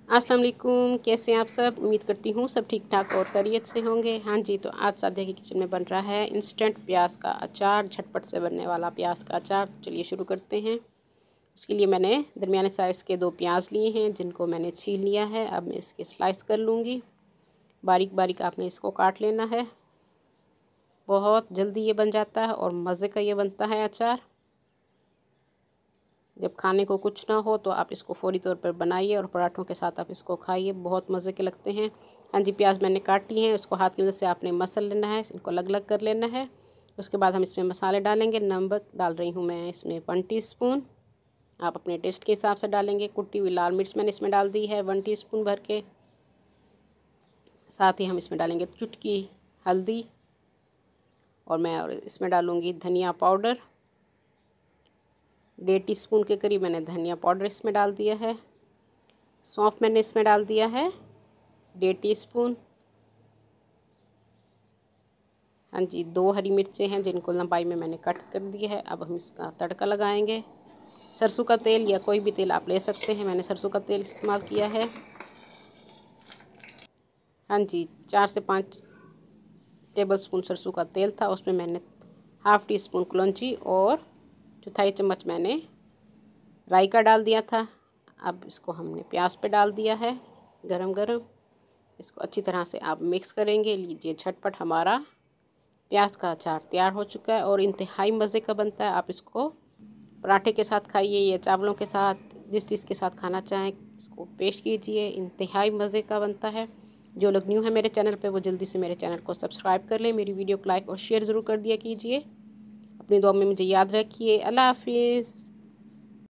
अस्सलाम वालेकुम, कैसे हैं आप सब। उम्मीद करती हूँ सब ठीक ठाक और खैरियत से होंगे। हाँ जी, तो आज सादिया की किचन में बन रहा है इंस्टेंट प्याज का अचार, झटपट से बनने वाला प्याज का अचार। चलिए शुरू करते हैं। उसके लिए मैंने दरमियाने साइज़ के 2 प्याज लिए हैं, जिनको मैंने छील लिया है। अब मैं इसके स्लाइस कर लूँगी। बारीक बारीक आपने इसको काट लेना है। बहुत जल्दी ये बन जाता है और मज़े का ये बनता है अचार। जब खाने को कुछ ना हो तो आप इसको फ़ौरी तौर पर बनाइए और पराठों के साथ आप इसको खाइए, बहुत मज़े के लगते हैं। हाँ जी, प्याज मैंने काटी हैं, उसको हाथ की मदद से आपने मसल लेना है, इनको अलग अलग कर लेना है। उसके बाद हम इसमें मसाले डालेंगे। नमक डाल रही हूँ मैं इसमें 1 टीस्पून। आप अपने टेस्ट के हिसाब से डालेंगे। कुटी हुई लाल मिर्च मैंने इसमें डाल दी है 1 टीस्पून भर के। साथ ही हम इसमें डालेंगे चुटकी हल्दी और मैं इसमें डालूँगी धनिया पाउडर। 1.5 टीस्पून के करीब मैंने धनिया पाउडर इसमें डाल दिया है। सौंफ मैंने इसमें डाल दिया है 1.5 टीस्पून। हाँ जी, 2 हरी मिर्चें हैं जिनको लंबाई में मैंने कट कर दिया है। अब हम इसका तड़का लगाएंगे। सरसों का तेल या कोई भी तेल आप ले सकते हैं, मैंने सरसों का तेल इस्तेमाल किया है। हाँ जी, 4 से 5 टेबलस्पून सरसों का तेल था, उसमें मैंने ½ टीस्पून कलौंजी और 1/4 चम्मच मैंने राई का डाल दिया था। अब इसको हमने प्याज पे डाल दिया है गरम गरम। इसको अच्छी तरह से आप मिक्स करेंगे। लीजिए, झटपट हमारा प्याज का अचार तैयार हो चुका है और इंतहाई मज़े का बनता है। आप इसको पराठे के साथ खाइए या चावलों के साथ, जिस चीज़ के साथ खाना चाहें इसको पेश कीजिए। इंतहाई मज़े का बनता है। जो लोग न्यू है मेरे चैनल पे वो जल्दी से मेरे चैनल को सब्सक्राइब कर लें। मेरी वीडियो को लाइक और शेयर ज़रूर कर दिया कीजिए। अपनी दुआ में मुझे याद रखिए। अल्लाह हाफिज़।